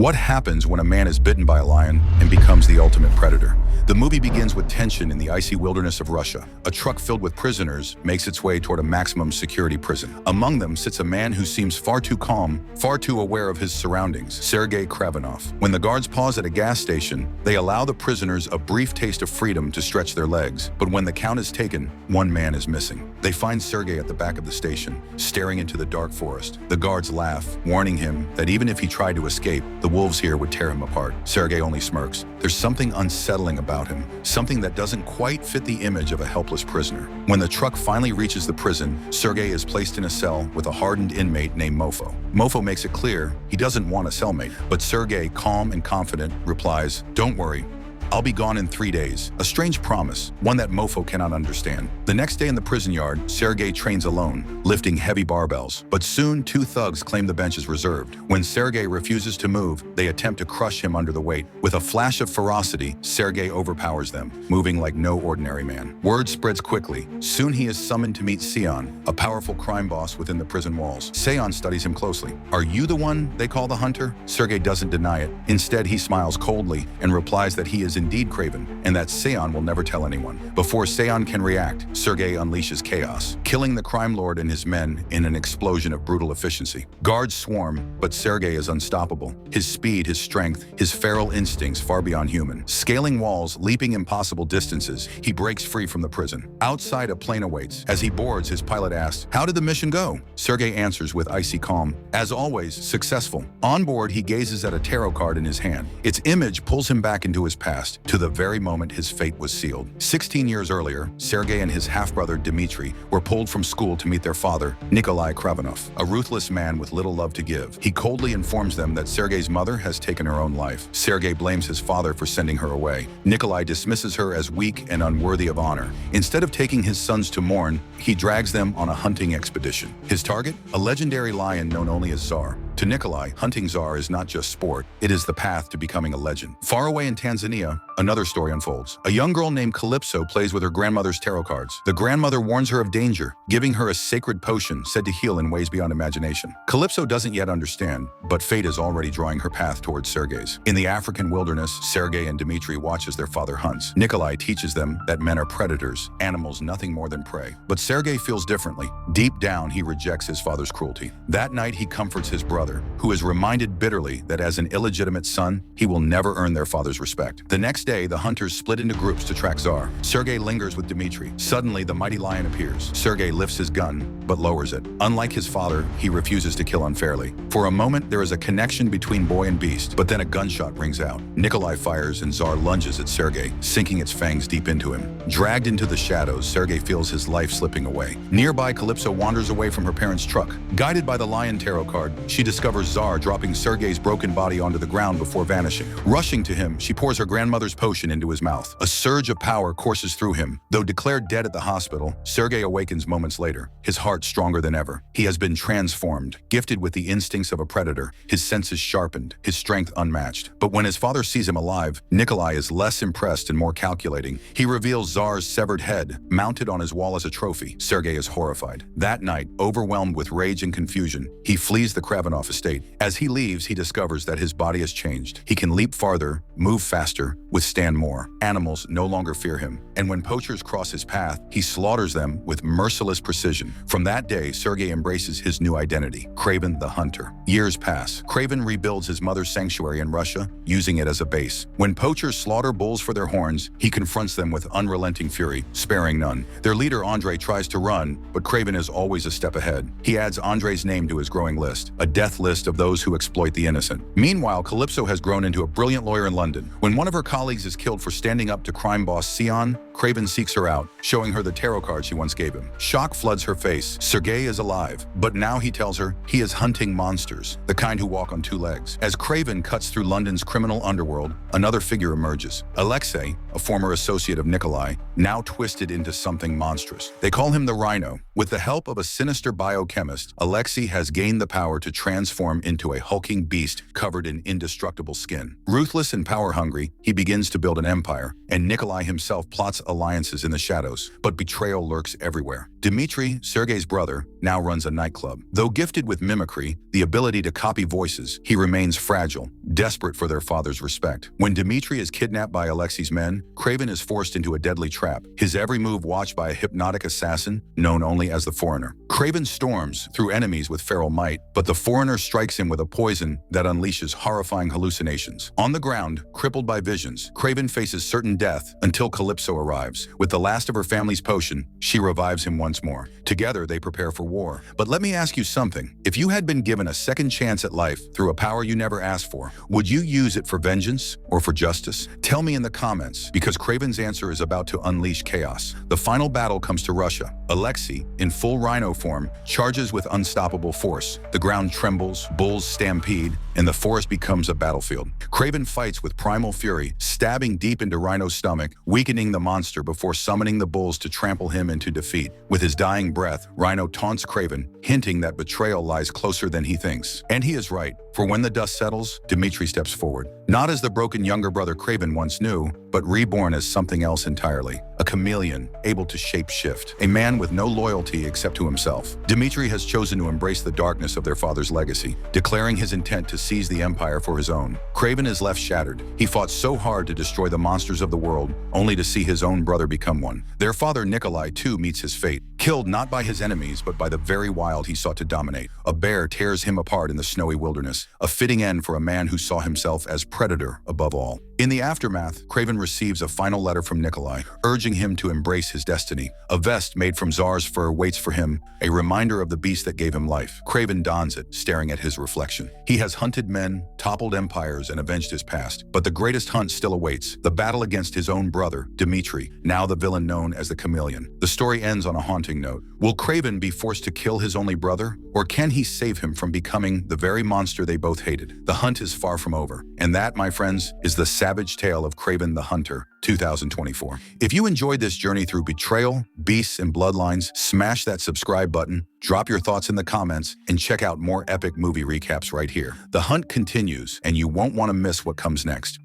What happens when a man is bitten by a lion and becomes the ultimate predator? The movie begins with tension in the icy wilderness of Russia. A truck filled with prisoners makes its way toward a maximum security prison. Among them sits a man who seems far too calm, far too aware of his surroundings, Sergei Kravenov. When the guards pause at a gas station, they allow the prisoners a brief taste of freedom to stretch their legs. But when the count is taken, one man is missing. They find Sergei at the back of the station, staring into the dark forest. The guards laugh, warning him that even if he tried to escape, the wolves here would tear him apart. Sergei only smirks. There's something unsettling about him, something that doesn't quite fit the image of a helpless prisoner. When the truck finally reaches the prison, Sergei is placed in a cell with a hardened inmate named Mofo. Mofo makes it clear he doesn't want a cellmate, but Sergei, calm and confident, replies, "Don't worry, I'll be gone in 3 days." A strange promise, one that Mofo cannot understand. The next day in the prison yard, Sergei trains alone, lifting heavy barbells. But soon, two thugs claim the bench is reserved. When Sergei refuses to move, they attempt to crush him under the weight. With a flash of ferocity, Sergei overpowers them, moving like no ordinary man. Word spreads quickly. Soon he is summoned to meet Sion, a powerful crime boss within the prison walls. Sion studies him closely. "Are you the one they call the Hunter?" Sergei doesn't deny it. Instead, he smiles coldly and replies that he is indeed Kraven, and that Sion will never tell anyone. Before Sion can react, Sergei unleashes chaos, killing the crime lord and his men in an explosion of brutal efficiency. Guards swarm, but Sergei is unstoppable. His speed, his strength, his feral instincts far beyond human. Scaling walls, leaping impossible distances, he breaks free from the prison. Outside, a plane awaits. As he boards, his pilot asks, "How did the mission go?" Sergei answers with icy calm, "As always, successful." On board, he gazes at a tarot card in his hand. Its image pulls him back into his past, to the very moment his fate was sealed. 16 years earlier, Sergei and his half-brother Dmitry were pulled from school to meet their father, Nikolai Kravenov, a ruthless man with little love to give. He coldly informs them that Sergei's mother has taken her own life. Sergei blames his father for sending her away. Nikolai dismisses her as weak and unworthy of honor. Instead of taking his sons to mourn, he drags them on a hunting expedition. His target? A legendary lion known only as Tsar. To Nikolai, hunting Tsar is not just sport, it is the path to becoming a legend. Far away in Tanzania, another story unfolds. A young girl named Calypso plays with her grandmother's tarot cards. The grandmother warns her of danger, giving her a sacred potion said to heal in ways beyond imagination. Calypso doesn't yet understand, but fate is already drawing her path towards Sergei's. In the African wilderness, Sergei and Dmitry watch as their father hunts. Nikolai teaches them that men are predators, animals nothing more than prey. But Sergei feels differently. Deep down, he rejects his father's cruelty. That night, he comforts his brother, who is reminded bitterly that as an illegitimate son, he will never earn their father's respect. The next day, the hunters split into groups to track Tsar. Sergei lingers with Dmitry. Suddenly, the mighty lion appears. Sergei lifts his gun, but lowers it. Unlike his father, he refuses to kill unfairly. For a moment, there is a connection between boy and beast, but then a gunshot rings out. Nikolai fires and Tsar lunges at Sergei, sinking its fangs deep into him. Dragged into the shadows, Sergei feels his life slipping away. Nearby, Calypso wanders away from her parents' truck. Guided by the lion tarot card, she discovers Tsar dropping Sergei's broken body onto the ground before vanishing. Rushing to him, she pours her grandmother's potion into his mouth. A surge of power courses through him. Though declared dead at the hospital, Sergei awakens moments later, his heart stronger than ever. He has been transformed, gifted with the instincts of a predator, his senses sharpened, his strength unmatched. But when his father sees him alive, Nikolai is less impressed and more calculating. He reveals Tsar's severed head, mounted on his wall as a trophy. Sergei is horrified. That night, overwhelmed with rage and confusion, he flees the Kravenov estate. As he leaves, he discovers that his body has changed. He can leap farther, move faster, withstand more. Animals no longer fear him, and when poachers cross his path, he slaughters them with merciless precision. From that day, Sergei embraces his new identity, Kraven the Hunter. Years pass. Kraven rebuilds his mother's sanctuary in Russia, using it as a base. When poachers slaughter bulls for their horns, he confronts them with unrelenting fury, sparing none. Their leader, Andre, tries to run, but Kraven is always a step ahead. He adds Andre's name to his growing list, a death list of those who exploit the innocent. Meanwhile, Calypso has grown into a brilliant lawyer in London. When one of her colleagues is killed for standing up to crime boss Sion, Kraven seeks her out, showing her the tarot card she once gave him. Shock floods her face. Sergei is alive, but now he tells her he is hunting monsters, the kind who walk on two legs. As Kraven cuts through London's criminal underworld, another figure emerges. Alexei, a former associate of Nikolai, now twisted into something monstrous. They call him the Rhino. With the help of a sinister biochemist, Alexei has gained the power to transform into a hulking beast covered in indestructible skin. Ruthless and power-hungry, he begins to build an empire, and Nikolai himself plots alliances in the shadows. But betrayal lurks everywhere. Dmitry, Sergei's brother, now runs a nightclub. Though gifted with mimicry, the ability to copy voices, he remains fragile, desperate for their father's respect. When Dmitry is kidnapped by Alexei's men, Kraven is forced into a deadly trap, his every move watched by a hypnotic assassin known only as the Foreigner. Kraven storms through enemies with feral might, but the Foreigner strikes him with a poison that unleashes horrifying hallucinations. On the ground, crippled by visions, Kraven faces certain death until Calypso arrives. With the last of her family's potion, she revives him once more. Together, they prepare for war. But let me ask you something. If you had been given a second chance at life through a power you never asked for, would you use it for vengeance or for justice? Tell me in the comments, because Kraven's answer is about to unleash chaos. The final battle comes to Russia. Alexei, in full Rhino form, charges with unstoppable force. The ground trembles, bulls stampede, and the forest becomes a battlefield. Kraven fights with primal fury, stabbing deep into Rhino's stomach, weakening the monster before summoning the bulls to trample him into defeat. With his dying breath, Rhino taunts Kraven, hinting that betrayal lies closer than he thinks. And he is right, for when the dust settles, Dmitry steps forward. Not as the broken younger brother Kraven once knew, but reborn as something else entirely. A chameleon, able to shape-shift. A man with no loyalty except to himself. Dmitry has chosen to embrace the darkness of their father's legacy, declaring his intent to seize the empire for his own. Kraven is left shattered. He fought so hard to destroy the monsters of the world, only to see his own brother become one. Their father Nikolai too meets his fate, killed not by his enemies but by the very wild he sought to dominate. A bear tears him apart in the snowy wilderness, a fitting end for a man who saw himself as predator above all. In the aftermath, Kraven receives a final letter from Nikolai, urging him to embrace his destiny. A vest made from Tsar's fur waits for him, a reminder of the beast that gave him life. Kraven dons it, staring at his reflection. He has hunted men, toppled empires, and avenged his past. But the greatest hunt still awaits, the battle against his own brother, Dmitry, now the villain known as the Chameleon. The story ends on a haunting note. Will Kraven be forced to kill his only brother, or can he save him from becoming the very monster they both hated? The hunt is far from over. And that, my friends, is the savage tale of Kraven the Hunter, 2024. If you enjoyed this journey through betrayal, beasts, and bloodlines, smash that subscribe button, drop your thoughts in the comments, and check out more epic movie recaps right here. The hunt continues, and you won't want to miss what comes next.